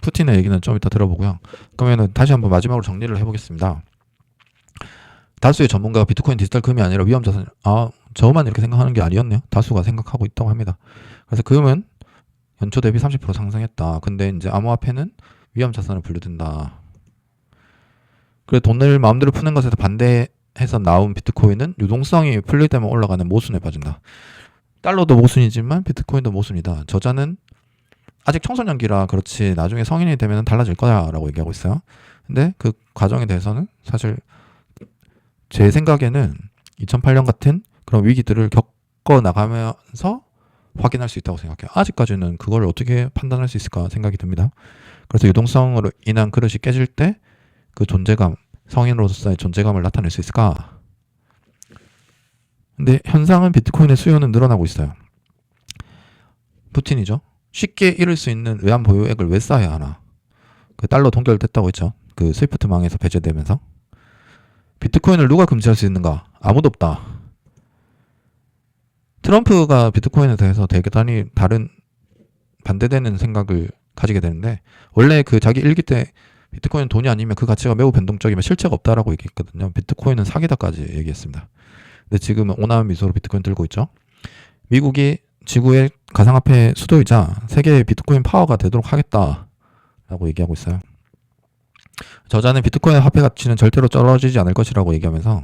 푸틴의 얘기는 좀 이따 들어보고요. 그러면은 다시 한번 마지막으로 정리를 해보겠습니다. 다수의 전문가가 비트코인 디지털 금이 아니라 위험 자산, 저만 이렇게 생각하는 게 아니었네요. 다수가 생각하고 있다고 합니다. 그래서 금은 연초 대비 30% 상승했다. 근데 이제 암호화폐는 위험 자산을 분류된다. 그래 돈을 마음대로 푸는 것에서 반대해서 나온 비트코인은 유동성이 풀릴 때만 올라가는 모순에 빠진다. 달러도 모순이지만 비트코인도 모순이다. 저자는 아직 청소년기라 그렇지 나중에 성인이 되면 달라질 거야 라고 얘기하고 있어요. 근데 그 과정에 대해서는 사실 제 생각에는 2008년 같은 그런 위기들을 겪어 나가면서 확인할 수 있다고 생각해요. 아직까지는 그걸 어떻게 판단할 수 있을까 생각이 듭니다. 그래서 유동성으로 인한 그릇이 깨질 때 그 존재감, 성인으로서의 존재감을 나타낼 수 있을까? 근데 현상은 비트코인의 수요는 늘어나고 있어요. 푸틴이죠. 쉽게 잃을 수 있는 외환 보유액을 왜 쌓아야 하나? 그 달러 동결됐다고 했죠. 그 스위프트망에서 배제되면서. 비트코인을 누가 금지할 수 있는가? 아무도 없다. 트럼프가 비트코인에 대해서 대단히 다른 반대되는 생각을 가지게 되는데 원래 그 자기 일기 때 비트코인 돈이 아니면 그 가치가 매우 변동적이면 실체가 없다라고 얘기했거든요. 비트코인은 사기다까지 얘기했습니다. 근데 지금은 온화한 미소로 비트코인 들고 있죠. 미국이 지구의 가상화폐 수도이자 세계의 비트코인 파워가 되도록 하겠다라고 얘기하고 있어요. 저자는 비트코인의 화폐 가치는 절대로 떨어지지 않을 것이라고 얘기하면서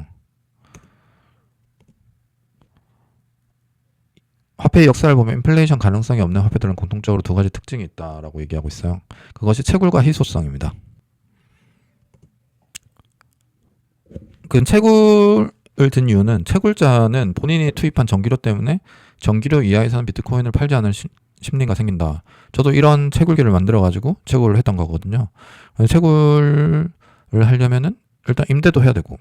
화폐의 역사를 보면 인플레이션 가능성이 없는 화폐들은 공통적으로 두 가지 특징이 있다라고 얘기하고 있어요. 그것이 채굴과 희소성입니다. 그 채굴을 든 이유는 채굴자는 본인이 투입한 전기료 때문에 전기료 이하에서는 비트코인을 팔지 않을 심리가 생긴다. 저도 이런 채굴기를 만들어가지고 채굴을 했던 거거든요. 채굴을 하려면은 일단 임대도 해야 되고,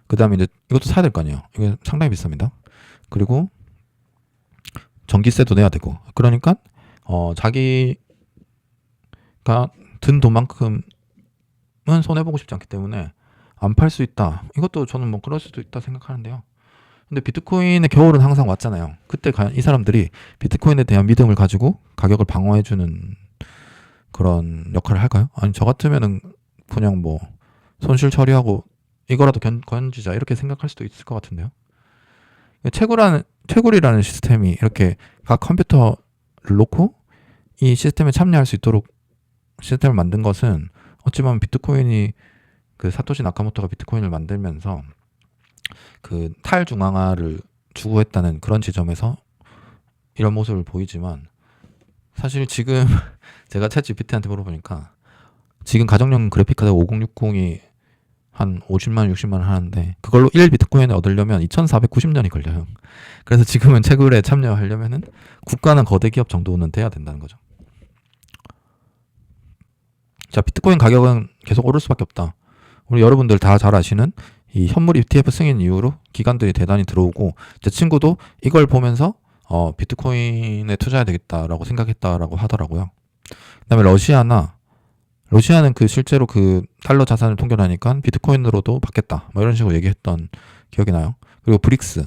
그 다음에 이제 이것도 사야 될 거 아니에요. 이게 상당히 비쌉니다. 그리고 전기세도 내야 되고, 그러니까 자기가 든 돈만큼은 손해보고 싶지 않기 때문에 안 팔 수 있다. 이것도 저는 뭐 그럴 수도 있다 생각하는데요. 근데 비트코인의 겨울은 항상 왔잖아요. 그때 과연 이 사람들이 비트코인에 대한 믿음을 가지고 가격을 방어해주는 그런 역할을 할까요? 아니 저 같으면은 그냥 뭐 손실 처리하고 이거라도 건지자 이렇게 생각할 수도 있을 것 같은데요. 채굴이라는 시스템이 이렇게 각 컴퓨터를 놓고 이 시스템에 참여할 수 있도록 시스템을 만든 것은 어찌 보면 비트코인이 그 사토시 나카모토가 비트코인을 만들면서 그 탈중앙화를 추구했다는 그런 지점에서 이런 모습을 보이지만 사실 지금 제가 챗GPT한테 물어보니까 지금 가정용 그래픽카드 5060이 한 50만 60만 원 하는데 그걸로 1비트코인을 얻으려면 2490년이 걸려요. 그래서 지금은 채굴에 참여하려면은 국가는 거대 기업 정도는 돼야 된다는 거죠. 자, 비트코인 가격은 계속 오를 수밖에 없다. 우리 여러분들 다 잘 아시는 이 현물 ETF 승인 이후로 기관들이 대단히 들어오고 제 친구도 이걸 보면서 비트코인에 투자해야 되겠다라고 생각했다라고 하더라고요. 그다음에 러시아는 그 실제로 그 달러 자산을 통결하니까 비트코인으로도 받겠다 뭐 이런 식으로 얘기했던 기억이 나요. 그리고 브릭스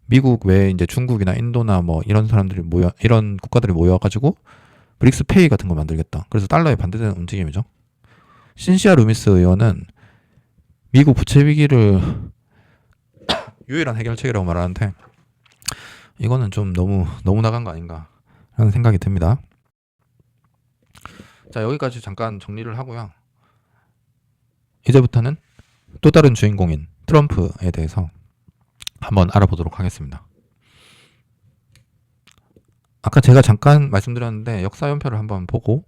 미국 외에 이제 중국이나 인도나 뭐 이런 사람들이 이런 국가들이 모여가지고 브릭스 페이 같은 거 만들겠다. 그래서 달러에 반대되는 움직임이죠. 신시아 루미스 의원은 미국 부채 위기를 유일한 해결책이라고 말하는데 이거는 좀 너무 나간 거 아닌가 하는 생각이 듭니다. 자, 여기까지 잠깐 정리를 하고요. 이제부터는 또 다른 주인공인 트럼프에 대해서 한번 알아보도록 하겠습니다. 아까 제가 잠깐 말씀드렸는데 역사연표를 한번 보고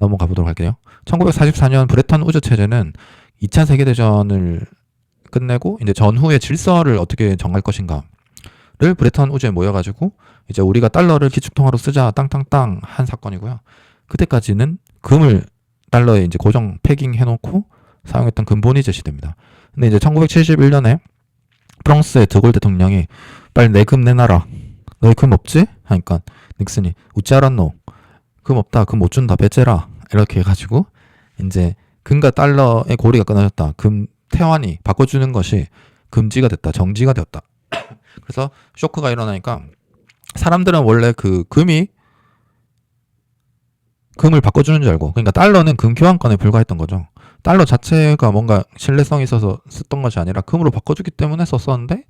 넘어가 보도록 할게요. 1944년 브레턴 우즈 체제는 2차 세계대전을 끝내고 이제 전후의 질서를 어떻게 정할 것인가를 브레턴 우즈에 모여가지고 이제 우리가 달러를 기축통화로 쓰자 땅땅땅 한 사건이고요. 그때까지는 금을 달러에 이제 고정 패깅 해놓고 사용했던 근본이 제시됩니다. 근데 이제 1971년에 프랑스의 드골 대통령이 빨리 내 금 내놔라. 너희 금 없지? 하니까 닉슨이 웃지 않았노? 금 없다. 금 못 준다. 배째라. 이렇게 해가지고 이제 금과 달러의 고리가 끊어졌다. 금 태환이 바꿔주는 것이 금지가 됐다. 정지가 되었다. 그래서 쇼크가 일어나니까 사람들은 원래 그 금이 금을 바꿔주는 줄 알고. 그러니까 달러는 금 교환권에 불과했던 거죠. 달러 자체가 뭔가 신뢰성이 있어서 썼던 것이 아니라 금으로 바꿔주기 때문에 썼었는데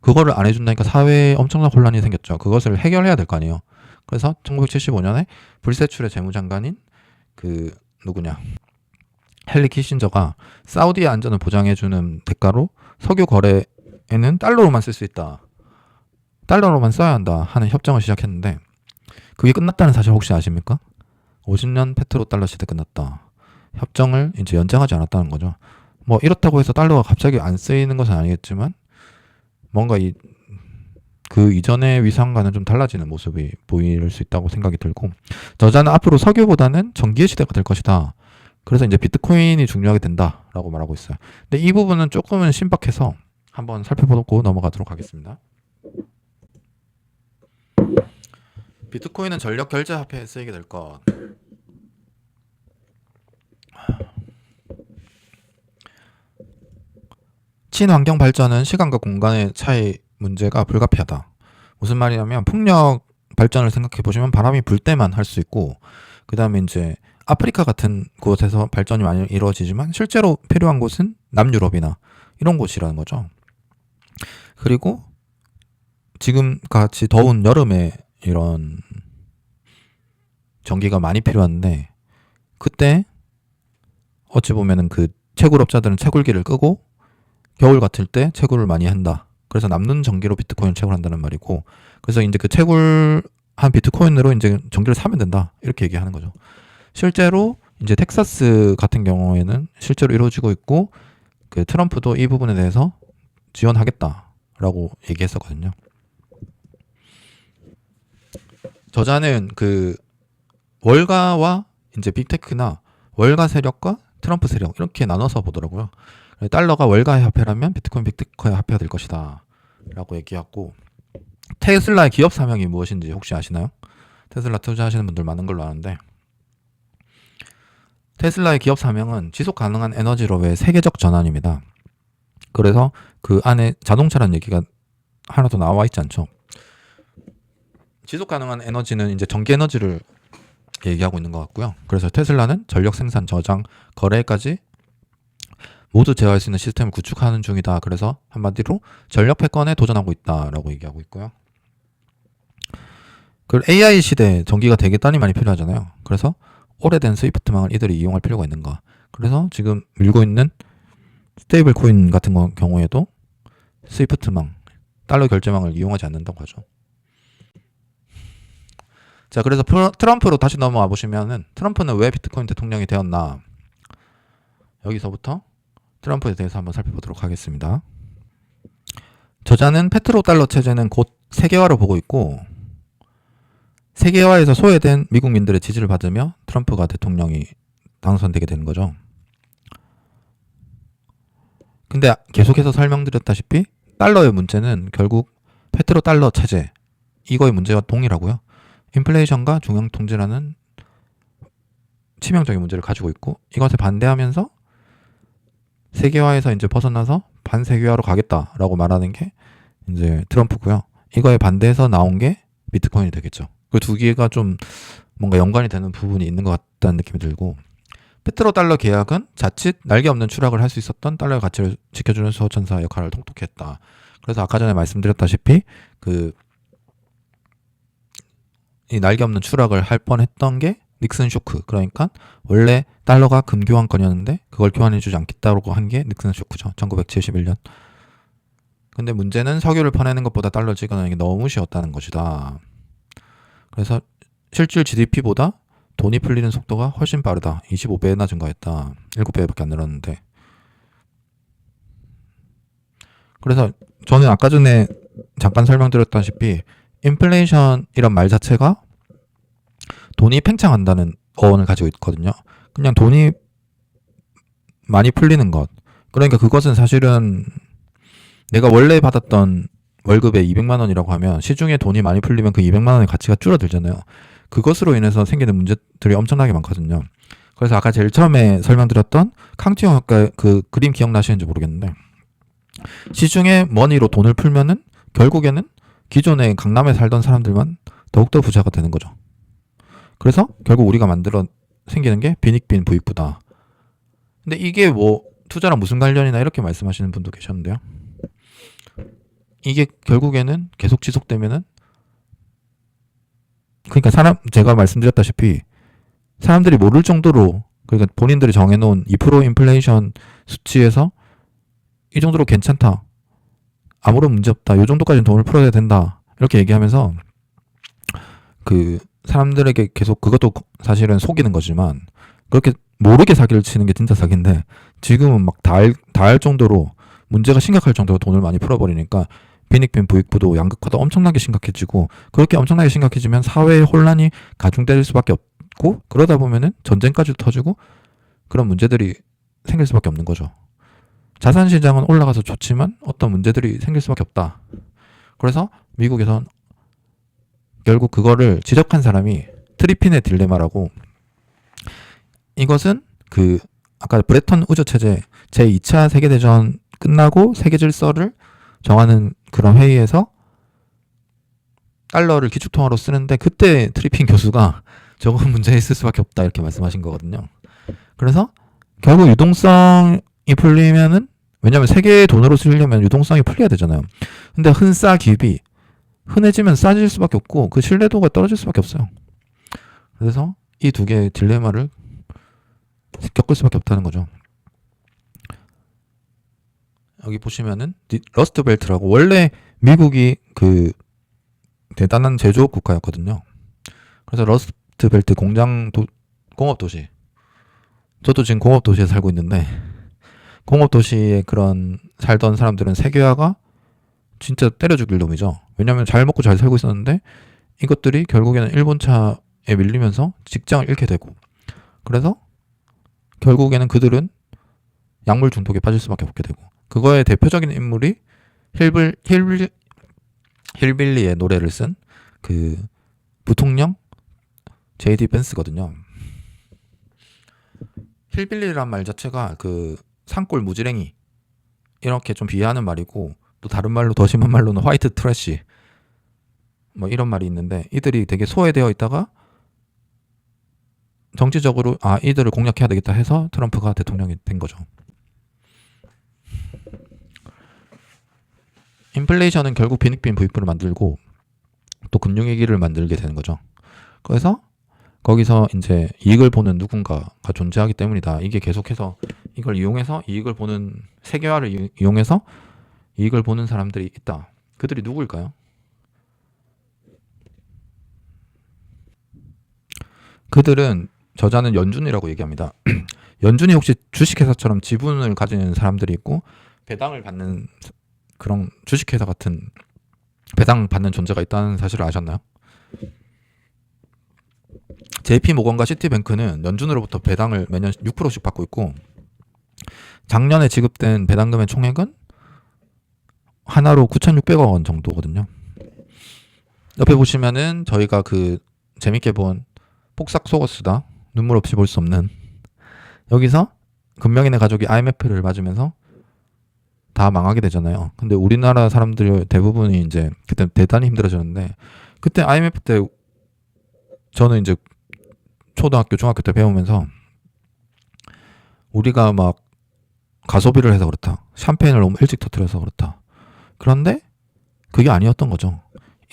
그거를 안 해준다니까 사회에 엄청난 혼란이 생겼죠. 그것을 해결해야 될 거 아니에요. 그래서 1975년에 불세출의 재무장관인 그 누구냐 헨리 키신저가 사우디의 안전을 보장해주는 대가로 석유 거래에는 달러로만 쓸 수 있다. 달러로만 써야 한다 하는 협정을 시작했는데 그게 끝났다는 사실 혹시 아십니까? 50년 페트로 달러 시대 끝났다. 협정을 이제 연장하지 않았다는 거죠. 뭐 이렇다고 해서 달러가 갑자기 안 쓰이는 것은 아니겠지만 뭔가 그 이전의 위상과는 좀 달라지는 모습이 보일 수 있다고 생각이 들고 저자는 앞으로 석유보다는 전기의 시대가 될 것이다. 그래서 이제 비트코인이 중요하게 된다라고 말하고 있어요. 근데 이 부분은 조금은 신박해서 한번 살펴보고 넘어가도록 하겠습니다. 비트코인은 전력 결제 화폐에 쓰이게 될 것. 친환경 발전은 시간과 공간의 차이 문제가 불가피하다. 무슨 말이냐면 풍력 발전을 생각해 보시면 바람이 불 때만 할 수 있고 그 다음에 이제 아프리카 같은 곳에서 발전이 많이 이루어지지만 실제로 필요한 곳은 남유럽이나 이런 곳이라는 거죠. 그리고 지금 같이 더운 여름에 이런 전기가 많이 필요한데 그때 어찌 보면은 그 채굴업자들은 채굴기를 끄고 겨울 같을 때 채굴을 많이 한다. 그래서 남는 전기로 비트코인을 채굴한다는 말이고 그래서 이제 그 채굴한 비트코인으로 이제 전기를 사면 된다. 이렇게 얘기하는 거죠. 실제로 이제 텍사스 같은 경우에는 실제로 이루어지고 있고 그 트럼프도 이 부분에 대해서 지원하겠다라고 얘기했었거든요. 저자는 그 월가와 이제 빅테크나 월가 세력과 트럼프 세력 이렇게 나눠서 보더라고요. 달러가 월가의 화폐라면 비트코인 빅테크의 화폐가 될 것이다 라고 얘기하고 테슬라의 기업 사명이 무엇인지 혹시 아시나요? 테슬라 투자하시는 분들 많은 걸로 아는데 테슬라의 기업 사명은 지속 가능한 에너지로의 세계적 전환입니다. 그래서 그 안에 자동차라는 얘기가 하나도 나와 있지 않죠. 지속 가능한 에너지는 이제 전기 에너지를 얘기하고 있는 것 같고요. 그래서 테슬라는 전력 생산, 저장, 거래까지 모두 제어할 수 있는 시스템을 구축하는 중이다. 그래서 한마디로 전력 패권에 도전하고 있다라고 얘기하고 있고요. 그 AI 시대에 전기가 되게 많이 필요하잖아요. 그래서 오래된 스위프트망을 이들이 이용할 필요가 있는가. 그래서 지금 밀고 있는 스테이블 코인 같은 경우에도 스위프트망, 달러 결제망을 이용하지 않는다고 하죠. 자, 그래서 트럼프로 다시 넘어와 보시면은 트럼프는 왜 비트코인 대통령이 되었나. 여기서부터 트럼프에 대해서 한번 살펴보도록 하겠습니다. 저자는 페트로달러 체제는 곧 세계화로 보고 있고 세계화에서 소외된 미국민들의 지지를 받으며 트럼프가 대통령이 당선되게 되는 거죠. 근데 계속해서 설명드렸다시피 달러의 문제는 결국 페트로달러 체제 이거의 문제와 동일하고요. 인플레이션과 중앙통제라는 치명적인 문제를 가지고 있고 이것에 반대하면서 세계화에서 이제 벗어나서 반세계화로 가겠다라고 말하는 게 이제 트럼프고요. 이거에 반대해서 나온 게 비트코인이 되겠죠. 그 두 개가 좀 뭔가 연관이 되는 부분이 있는 것 같다는 느낌이 들고 페트로달러 계약은 자칫 날개 없는 추락을 할 수 있었던 달러의 가치를 지켜주는 수호천사 역할을 통톡히 했다. 그래서 아까 전에 말씀드렸다시피 이 날개 없는 추락을 할 뻔했던 게 닉슨 쇼크. 그러니까 원래 달러가 금 교환권이었는데 그걸 교환해주지 않겠다고 한 게 닉슨 쇼크죠. 1971년. 근데 문제는 석유를 퍼내는 것보다 달러 찍어내는 게 너무 쉬웠다는 것이다. 그래서 실질 GDP보다 돈이 풀리는 속도가 훨씬 빠르다. 25배나 증가했다. 7배밖에 안 늘었는데. 그래서 저는 아까 전에 잠깐 설명드렸다시피 인플레이션이란 말 자체가 돈이 팽창한다는 어원을 가지고 있거든요. 그냥 돈이 많이 풀리는 것. 그러니까 그것은 사실은 내가 원래 받았던 월급에 200만 원이라고 하면 시중에 돈이 많이 풀리면 그 200만 원의 가치가 줄어들잖아요. 그것으로 인해서 생기는 문제들이 엄청나게 많거든요. 그래서 아까 제일 처음에 설명드렸던 캉티용 효과 그 그림 기억나시는지 모르겠는데 시중에 머니로 돈을 풀면은 결국에는 기존에 강남에 살던 사람들만 더욱더 부자가 되는 거죠. 그래서 결국 우리가 만들어 생기는 게 빈익빈 부익부다. 근데 이게 뭐 투자랑 무슨 관련이나 이렇게 말씀하시는 분도 계셨는데요. 이게 결국에는 계속 지속되면은, 그러니까 제가 말씀드렸다시피 사람들이 모를 정도로, 그러니까 본인들이 정해놓은 2% 인플레이션 수치에서 이 정도로 괜찮다, 아무런 문제 없다, 이 정도까지는 돈을 풀어야 된다, 이렇게 얘기하면서 그 사람들에게 계속, 그것도 사실은 속이는 거지만 그렇게 모르게 사기를 치는 게 진짜 사기인데, 지금은 막 다 할 정도로, 문제가 심각할 정도로 돈을 많이 풀어버리니까 빈익빈 부익부도 양극화도 엄청나게 심각해지고, 그렇게 엄청나게 심각해지면 사회의 혼란이 가중될 수밖에 없고, 그러다 보면은 전쟁까지도 터지고 그런 문제들이 생길 수밖에 없는 거죠. 자산시장은 올라가서 좋지만 어떤 문제들이 생길 수밖에 없다. 그래서 미국에선 결국 그거를 지적한 사람이 트리핀의 딜레마라고, 이것은 그 아까 브레턴 우즈 체제 제2차 세계대전 끝나고 세계 질서를 정하는 그런 회의에서 달러를 기축통화로 쓰는데, 그때 트리핀 교수가 저건 문제 있을 수밖에 없다 이렇게 말씀하신 거거든요. 그래서 결국 유동성이 풀리면은, 왜냐면 세계의 돈으로 쓰려면 유동성이 풀려야 되잖아요. 근데 흔싸 기비, 흔해지면 싸질 수밖에 없고 그 신뢰도가 떨어질 수밖에 없어요. 그래서 이 두 개의 딜레마를 겪을 수밖에 없다는 거죠. 여기 보시면은 러스트 벨트라고, 원래 미국이 그 대단한 제조업 국가였거든요. 그래서 러스트 벨트 공업 도시, 저도 지금 공업 도시에 살고 있는데, 공업 도시에 그런 살던 사람들은 세계화가 진짜 때려 죽일 놈이죠. 왜냐면 잘 먹고 잘 살고 있었는데 이것들이 결국에는 일본 차에 밀리면서 직장을 잃게 되고, 그래서 결국에는 그들은 약물 중독에 빠질 수밖에 없게 되고, 그거의 대표적인 인물이 힐빌리의 노래를 쓴 그 부통령 J.D. 벤스거든요. 힐빌리란 말 자체가 그 산골 무지랭이 이렇게 좀 비하하는 말이고, 또 다른 말로, 더 심한 말로는 화이트 트래시 뭐 이런 말이 있는데, 이들이 되게 소외되어 있다가 정치적으로 이들을 공략해야 되겠다 해서 트럼프가 대통령이 된 거죠. 인플레이션은 결국 빈익빈 부익부를 만들고 또 금융위기를 만들게 되는 거죠. 그래서 거기서 이제 이익을 보는 누군가가 존재하기 때문이다. 이게 계속해서 이걸 이용해서 이익을 보는, 세계화를 이용해서 이익을 보는 사람들이 있다. 그들이 누구일까요? 그들은, 저자는 연준이라고 얘기합니다. 연준이 혹시 주식회사처럼 지분을 가지는 사람들이 있고 배당을 받는, 그런 주식회사 같은 배당 받는 존재가 있다는 사실을 아셨나요? JP모건과 시티뱅크는 연준으로부터 배당을 매년 6%씩 받고 있고, 작년에 지급된 배당금의 총액은 하나로 9,600억 원 정도거든요. 옆에 보시면은 저희가 그 재밌게 본 폭삭 속았수다, 눈물 없이 볼 수 없는, 여기서 금명인의 가족이 IMF를 맞으면서 다 망하게 되잖아요. 근데 우리나라 사람들 대부분이 이제 그때 대단히 힘들어졌는데, 그때 IMF 때 저는 이제 초등학교, 중학교 때 배우면서 우리가 막 가소비를 해서 그렇다, 샴페인을 너무 일찍 터뜨려서 그렇다, 그런데 그게 아니었던 거죠.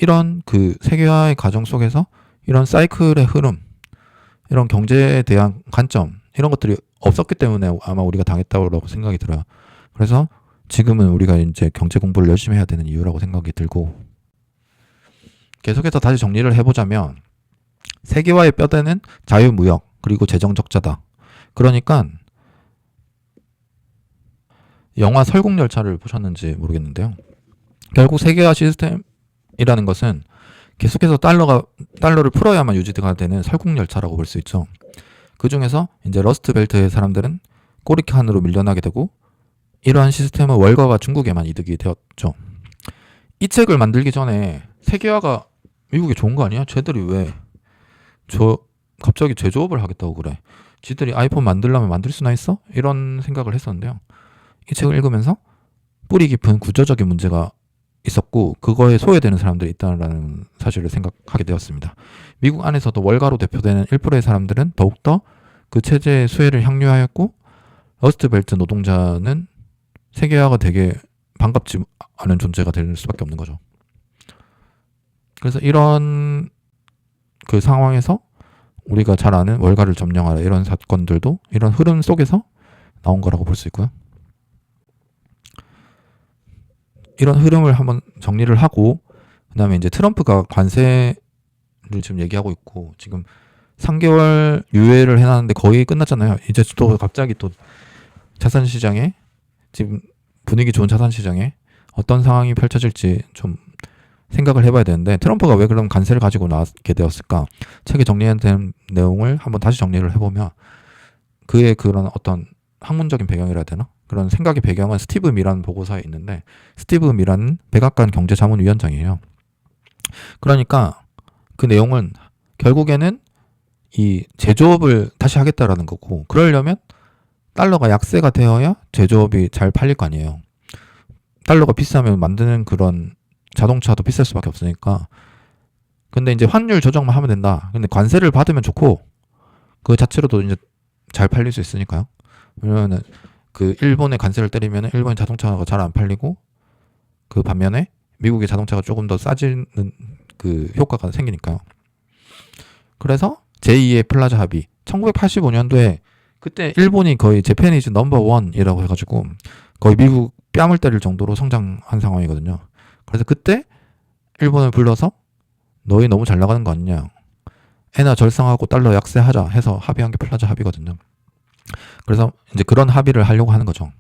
이런 그 세계화의 과정 속에서 이런 사이클의 흐름, 이런 경제에 대한 관점, 이런 것들이 없었기 때문에 아마 우리가 당했다고 생각이 들어요. 그래서 지금은 우리가 이제 경제 공부를 열심히 해야 되는 이유라고 생각이 들고, 계속해서 다시 정리를 해보자면 세계화의 뼈대는 자유무역 그리고 재정 적자다. 그러니까 영화 설국열차를 보셨는지 모르겠는데요. 결국 세계화 시스템이라는 것은 계속해서 달러를 풀어야만 유지가 되는 설국열차라고 볼 수 있죠. 그 중에서 이제 러스트 벨트의 사람들은 꼬리칸으로 밀려나게 되고, 이러한 시스템은 월가와 중국에만 이득이 되었죠. 이 책을 만들기 전에 세계화가 미국에 좋은 거 아니야? 쟤들이 왜 갑자기 제조업을 하겠다고 그래? 지들이 아이폰 만들려면 만들 수나 있어? 이런 생각을 했었는데요. 이 책을 읽으면서 뿌리 깊은 구조적인 문제가 있었고 그거에 소외되는 사람들이 있다는 사실을 생각하게 되었습니다. 미국 안에서도 월가로 대표되는 1%의 사람들은 더욱더 그 체제의 수혜를 향유하였고 러스트벨트 노동자는 세계화가 되게 반갑지 않은 존재가 될 수밖에 없는 거죠. 그래서 이런 그 상황에서 우리가 잘 아는 월가를 점령하라 이런 사건들도 이런 흐름 속에서 나온 거라고 볼 수 있고요. 이런 흐름을 한번 정리를 하고 그다음에 이제 트럼프가 관세를 지금 얘기하고 있고 지금 3개월 유예를 해놨는데 거의 끝났잖아요. 이제 또 갑자기 또 자산시장에 지금 분위기 좋은 자산시장에 어떤 상황이 펼쳐질지 좀 생각을 해봐야 되는데 트럼프가 왜 그런 관세를 가지고 나왔게 되었을까? 책에 정리된 내용을 한번 다시 정리를 해보면 그의 그런 어떤 학문적인 배경이라 해야 되나? 그런 생각의 배경은 스티브 미란 보고서에 있는데 스티브 미란은 백악관 경제자문위원장이에요. 그러니까 그 내용은 결국에는 이 제조업을 다시 하겠다라는 거고 그러려면 달러가 약세가 되어야 제조업이 잘 팔릴 거 아니에요. 달러가 비싸면 만드는 그런 자동차도 비쌀 수밖에 없으니까. 근데 이제 환율 조정만 하면 된다. 근데 관세를 받으면 좋고 그 자체로도 이제 잘 팔릴 수 있으니까요. 왜냐면은 그 일본에 관세를 때리면 일본의 자동차가 잘 안 팔리고 그 반면에 미국의 자동차가 조금 더 싸지는 그 효과가 생기니까요. 그래서 제2의 플라자 합의 1985년도에 그때 일본이 거의 재패니즈 넘버 원이라고 해가지고 거의 미국 뺨을 때릴 정도로 성장한 상황이거든요. 그래서 그때 일본을 불러서 너희 너무 잘 나가는 거 아니냐, 엔화 절상하고 달러 약세하자 해서 합의한 게 플라자 합의거든요. 그래서 이제 그런 합의를 하려고 하는 거죠.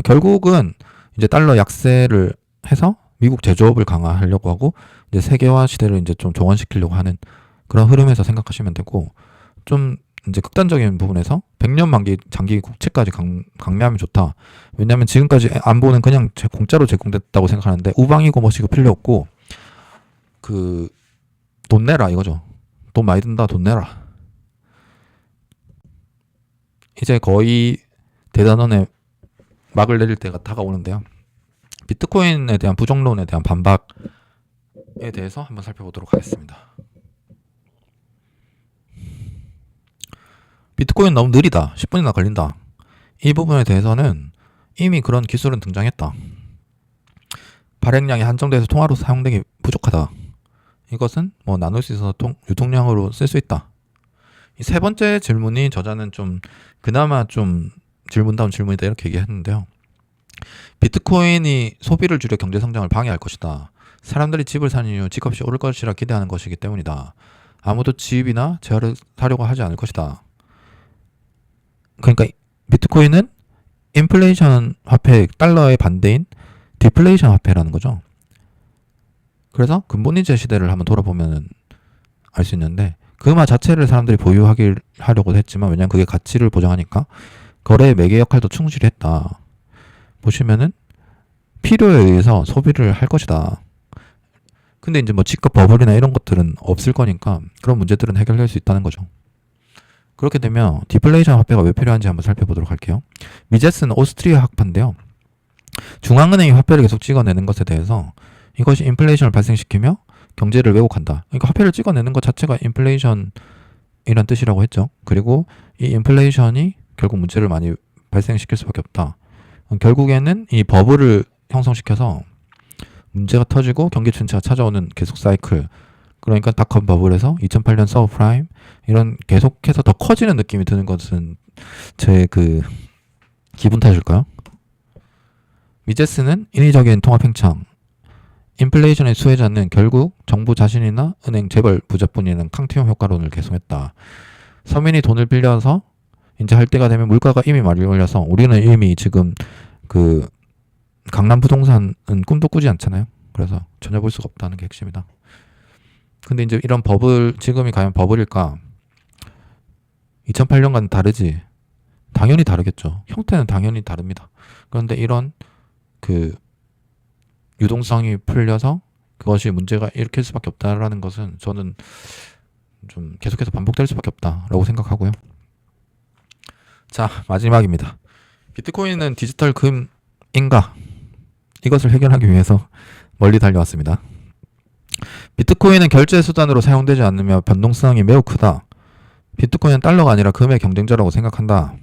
결국은 이제 달러 약세를 해서 미국 제조업을 강화하려고 하고 이제 세계화 시대를 이제 좀 종언시키려고 하는 그런 흐름에서 생각하시면 되고, 좀 이제 극단적인 부분에서 100년 만기 장기 국채까지 강매하면 좋다. 왜냐하면 지금까지 안보는 그냥 공짜로 제공됐다고 생각하는데 우방이고 뭐시고 필요 없고 그 돈 내라 이거죠. 돈 많이 든다, 돈 내라. 이제 거의 대단원의 막을 내릴 때가 다가오는데요. 비트코인에 대한 부정론에 대한 반박에 대해서 한번 살펴보도록 하겠습니다. 비트코인 너무 느리다. 10분이나 걸린다. 이 부분에 대해서는 이미 그런 기술은 등장했다. 발행량이 한정돼서 통화로 사용되기 부족하다. 이것은 뭐 나눌 수 있어서 유통량으로 쓸 수 있다. 이 세 번째 질문이 저자는 좀 그나마 좀 질문다운 질문이다 이렇게 얘기했는데요. 비트코인이 소비를 줄여 경제 성장을 방해할 것이다. 사람들이 집을 사는 이유 집값이 오를 것이라 기대하는 것이기 때문이다. 아무도 집이나 재화를 사려고 하지 않을 것이다. 그러니까 비트코인은 인플레이션 화폐, 달러의 반대인 디플레이션 화폐라는 거죠. 그래서 근본이자 시대를 한번 돌아보면 알 수 있는데 그 말 자체를 사람들이 보유하려고 했지만 왜냐하면 그게 가치를 보장하니까 거래의 매개 역할도 충실히 했다. 보시면은 필요에 의해서 소비를 할 것이다. 근데 이제 뭐 집값 버블이나 이런 것들은 없을 거니까 그런 문제들은 해결될 수 있다는 거죠. 그렇게 되면 디플레이션 화폐가 왜 필요한지 한번 살펴보도록 할게요. 미제스는 오스트리아 학파인데요. 중앙은행이 화폐를 계속 찍어내는 것에 대해서 이것이 인플레이션을 발생시키며 경제를 왜곡한다. 그러니까 화폐를 찍어내는 것 자체가 인플레이션이란 뜻이라고 했죠. 그리고 이 인플레이션이 결국 문제를 많이 발생시킬 수밖에 없다. 결국에는 이 버블을 형성시켜서 문제가 터지고 경기 침체가 찾아오는 계속 사이클. 그러니까 닷컴 버블에서 2008년 서브프라임 이런 계속해서 더 커지는 느낌이 드는 것은 제 그 기분 탓일까요? 미제스는 인위적인 통화 팽창, 인플레이션의 수혜자는 결국 정부 자신이나 은행 재벌 부자뿐이라는 캉티움 효과론을 계승했다. 서민이 돈을 빌려서 이제 할 때가 되면 물가가 이미 많이 올려서 우리는 이미 지금 그 강남 부동산은 꿈도 꾸지 않잖아요. 그래서 전혀 볼 수가 없다는 게 핵심이다. 근데 이제 이런 버블, 지금이 과연 버블일까? 2008년과는 다르지. 당연히 다르겠죠. 형태는 당연히 다릅니다. 그런데 이런 그 유동성이 풀려서 그것이 문제가 일으킬 수밖에 없다라는 것은 저는 좀 계속해서 반복될 수밖에 없다라고 생각하고요. 자, 마지막입니다. 비트코인은 디지털 금인가? 이것을 해결하기 위해서 멀리 달려왔습니다. 비트코인은 결제 수단으로 사용되지 않으며 변동성이 매우 크다. 비트코인은 달러가 아니라 금의 경쟁자라고 생각한다.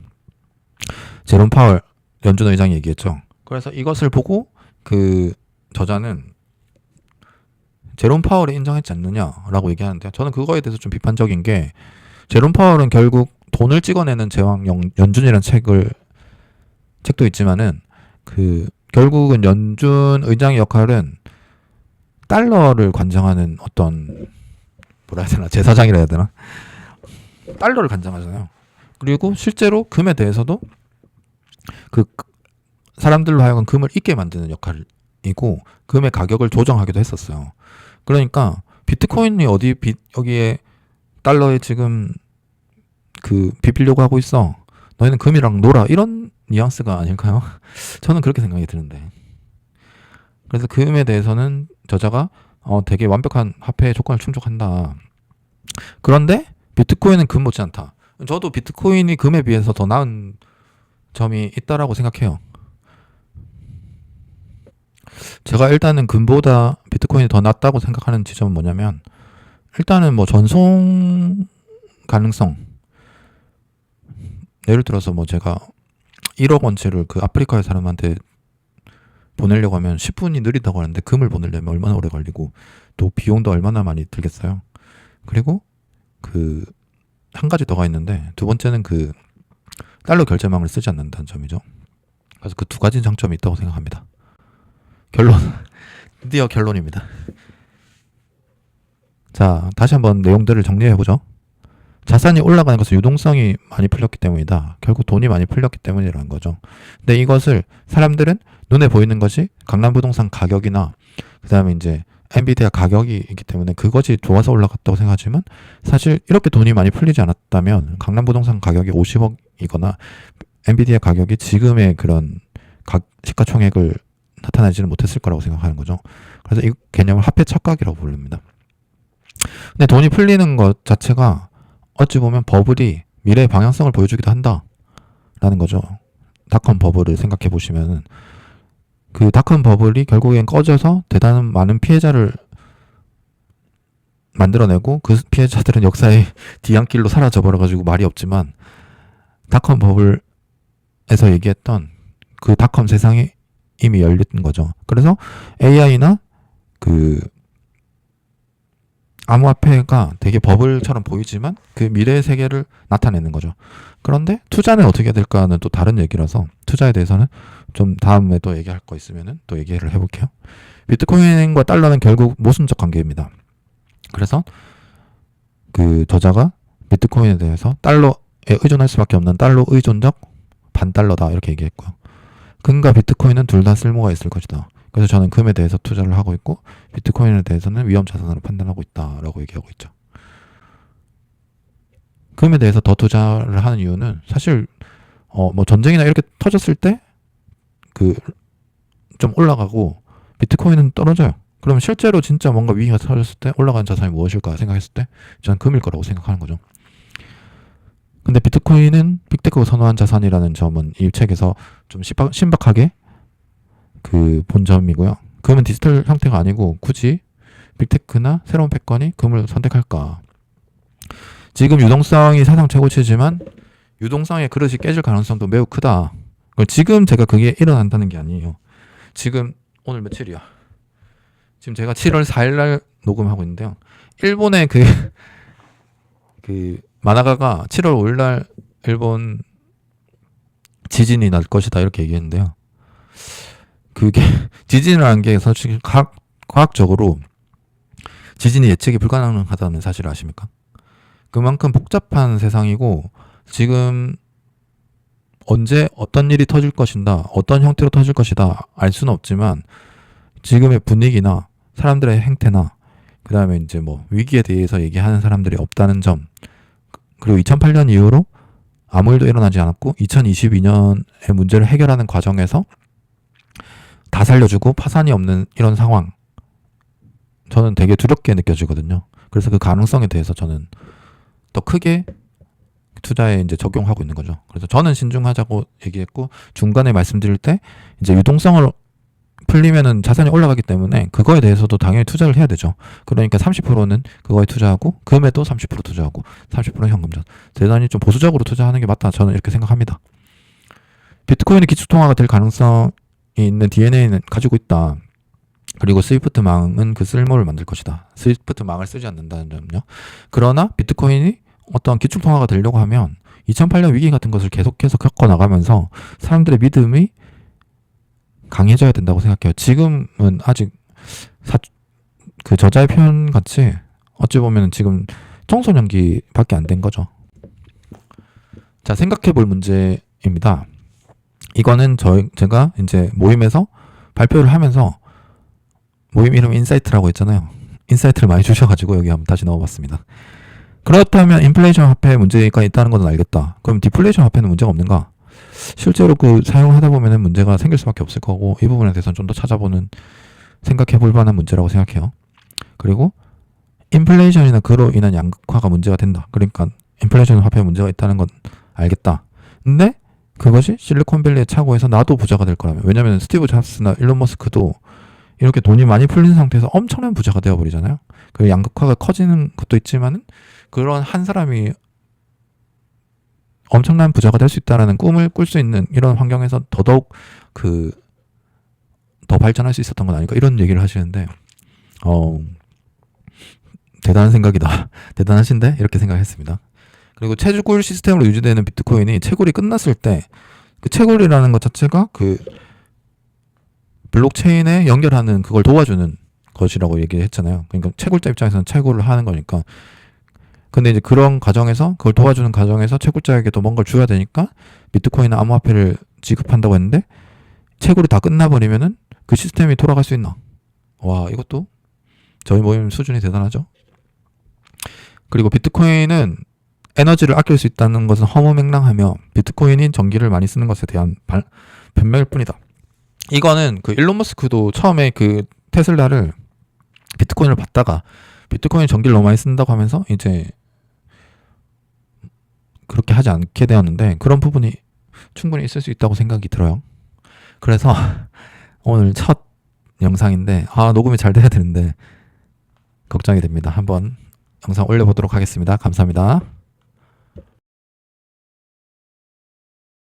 제롬 파월 연준 의장이 얘기했죠. 그래서 이것을 보고 그 저자는 제롬 파월이 인정했지 않느냐라고 얘기하는데요. 저는 그거에 대해서 좀 비판적인 게 제롬 파월은 결국 돈을 찍어내는 제왕 연준이라는 책도 있지만은 그 결국은 연준 의장의 역할은 달러를 관장하는 어떤 뭐라 해야 되나 제사장이라 해야 되나 달러를 관장하잖아요. 그리고 실제로 금에 대해서도 그 사람들로 하여금 금을 잊게 만드는 역할이고 금의 가격을 조정하기도 했었어요. 그러니까 비트코인이 어디 여기에 달러에 지금 그 비비려고 하고 있어. 너희는 금이랑 놀아. 이런 뉘앙스가 아닐까요? 저는 그렇게 생각이 드는데. 그래서 금에 대해서는 저자가 되게 완벽한 화폐의 조건을 충족한다. 그런데 비트코인은 금 못지 않다. 저도 비트코인이 금에 비해서 더 나은 점이 있다라고 생각해요. 제가 일단은 금보다 비트코인이 더 낫다고 생각하는 지점은 뭐냐면 일단은 뭐 전송 가능성 예를 들어서 뭐 제가 1억 원치를 그 아프리카의 사람한테 보내려고 하면 10분이 느리다고 하는데 금을 보내려면 얼마나 오래 걸리고 또 비용도 얼마나 많이 들겠어요. 그리고 그 한 가지 더가 있는데 두 번째는 그 달러 결제망을 쓰지 않는다는 점이죠. 그래서 그 두 가지 장점이 있다고 생각합니다. 결론. 드디어 결론입니다. 자, 다시 한번 내용들을 정리해보죠. 자산이 올라가는 것은 유동성이 많이 풀렸기 때문이다. 결국 돈이 많이 풀렸기 때문이라는 거죠. 근데 이것을 사람들은 눈에 보이는 것이 강남부동산 가격이나 그 다음에 이제 엔비디아 가격이 있기 때문에 그것이 좋아서 올라갔다고 생각하지만 사실 이렇게 돈이 많이 풀리지 않았다면 강남부동산 가격이 50억이거나 엔비디아 가격이 지금의 그런 시가총액을 나타내지는 못했을 거라고 생각하는 거죠. 그래서 이 개념을 화폐 착각이라고 부릅니다. 근데 돈이 풀리는 것 자체가 어찌 보면 버블이 미래의 방향성을 보여주기도 한다라는 거죠. 닷컴 버블을 생각해 보시면은 그 닷컴 버블이 결국엔 꺼져서 대단한 많은 피해자를 만들어내고 그 피해자들은 역사의 뒤안길로 사라져 버려가지고 말이 없지만 닷컴 버블에서 얘기했던 그 닷컴 세상이 이미 열린 거죠. 그래서 AI나 그 암호화폐가 되게 버블처럼 보이지만 그 미래의 세계를 나타내는 거죠. 그런데 투자는 어떻게 해야 될까는 또 다른 얘기라서 투자에 대해서는 좀 다음에 또 얘기할 거 있으면은 또 얘기를 해볼게요. 비트코인과 달러는 결국 모순적 관계입니다. 그래서 그 저자가 비트코인에 대해서 달러에 의존할 수밖에 없는 달러 의존적 반달러다 이렇게 얘기했고요. 금과 비트코인은 둘 다 쓸모가 있을 것이다. 그래서 저는 금에 대해서 투자를 하고 있고 비트코인에 대해서는 위험 자산으로 판단하고 있다라고 얘기하고 있죠. 금에 대해서 더 투자를 하는 이유는 사실 뭐 전쟁이나 이렇게 터졌을 때 그 좀 올라가고 비트코인은 떨어져요. 그러면 실제로 진짜 뭔가 위기가 터졌을 때 올라가는 자산이 무엇일까 생각했을 때 저는 금일 거라고 생각하는 거죠. 근데 비트코인은 빅테크가 선호한 자산이라는 점은 이 책에서 좀 신박하게 그 본점이고요. 금은 디지털 형태가 아니고 굳이 빅테크나 새로운 패권이 금을 선택할까? 지금 유동성이 사상 최고치지만 유동성의 그릇이 깨질 가능성도 매우 크다. 지금 제가 그게 일어난다는 게 아니에요. 지금 오늘 며칠이야? 지금 제가 7월 4일 날 녹음하고 있는데요. 일본의 그 만화가가 7월 5일 날 일본 지진이 날 것이다 이렇게 얘기했는데요. 그게 지진이라는 게 사실 과학적으로 지진이 예측이 불가능하다는 사실을 아십니까? 그만큼 복잡한 세상이고 지금 언제 어떤 일이 터질 것인다, 어떤 형태로 터질 것이다 알 수는 없지만 지금의 분위기나 사람들의 행태나 그 다음에 이제 뭐 위기에 대해서 얘기하는 사람들이 없다는 점, 그리고 2008년 이후로 아무 일도 일어나지 않았고 2022년의 문제를 해결하는 과정에서 다 살려주고 파산이 없는 이런 상황, 저는 되게 두렵게 느껴지거든요. 그래서 그 가능성에 대해서 저는 더 크게 투자에 이제 적용하고 있는 거죠. 그래서 저는 신중하자고 얘기했고 중간에 말씀드릴 때 이제 유동성을 풀리면은 자산이 올라가기 때문에 그거에 대해서도 당연히 투자를 해야 되죠. 그러니까 30%는 그거에 투자하고 금에도 30% 투자하고 30%는 현금전. 대단히 좀 보수적으로 투자하는 게 맞다. 저는 이렇게 생각합니다. 비트코인이 기축통화가 될 가능성이 있는 DNA는 가지고 있다. 그리고 스위프트망은 그 쓸모를 만들 것이다. 스위프트망을 쓰지 않는다는 점요. 그러나 비트코인이 어떤 기축통화가 되려고 하면 2008년 위기 같은 것을 계속해서 겪어나가면서 사람들의 믿음이 강해져야 된다고 생각해요. 지금은 아직 그 저자의 표현 같이 어찌 보면 지금 청소년기밖에 안 된 거죠. 자, 생각해 볼 문제입니다. 이거는 제가 이제 모임에서 발표를 하면서 모임 이름 인사이트라고 했잖아요. 인사이트를 많이 주셔가지고 여기 한번 다시 넣어봤습니다. 그렇다면 인플레이션 화폐에 문제가 있다는 것은 알겠다. 그럼 디플레이션 화폐는 문제가 없는가? 실제로 그 사용하다 보면은 문제가 생길 수밖에 없을 거고 이 부분에 대해서는 좀 더 찾아보는 생각해 볼 만한 문제라고 생각해요. 그리고 인플레이션이나 그로 인한 양극화가 문제가 된다. 그러니까 인플레이션 화폐에 문제가 있다는 건 알겠다. 근데 그것이 실리콘밸리의 착오에서 나도 부자가 될 거라면, 왜냐면 스티브 잡스나 일론 머스크도 이렇게 돈이 많이 풀린 상태에서 엄청난 부자가 되어버리잖아요. 그 양극화가 커지는 것도 있지만은 그런 한 사람이 엄청난 부자가 될 수 있다라는 꿈을 꿀 수 있는 이런 환경에서 더더욱 더 발전할 수 있었던 건 아닐까, 이런 얘기를 하시는데 대단한 생각이다. 대단하신데? 이렇게 생각했습니다. 그리고 채굴 시스템으로 유지되는 비트코인이 채굴이 끝났을 때 그 채굴이라는 것 자체가 그 블록체인에 연결하는 그걸 도와주는 것이라고 얘기했잖아요. 그러니까 채굴자 입장에서는 채굴을 하는 거니까. 근데 이제 그런 과정에서, 그걸 도와주는 과정에서 채굴자에게도 뭔가를 줘야 되니까 비트코인은 암호화폐를 지급한다고 했는데 채굴이 다 끝나버리면은 그 시스템이 돌아갈 수 있나? 와, 이것도 저희 모임 수준이 대단하죠. 그리고 비트코인은 에너지를 아낄 수 있다는 것은 허무맹랑하며 비트코인이 전기를 많이 쓰는 것에 대한 변명일 뿐이다. 이거는 그 일론 머스크도 처음에 그 테슬라를 비트코인을 받다가 비트코인 전기를 너무 많이 쓴다고 하면서 이제 그렇게 하지 않게 되었는데 그런 부분이 충분히 있을 수 있다고 생각이 들어요. 그래서 오늘 첫 영상인데 녹음이 잘 돼야 되는데 걱정이 됩니다. 한번 영상 올려보도록 하겠습니다. 감사합니다.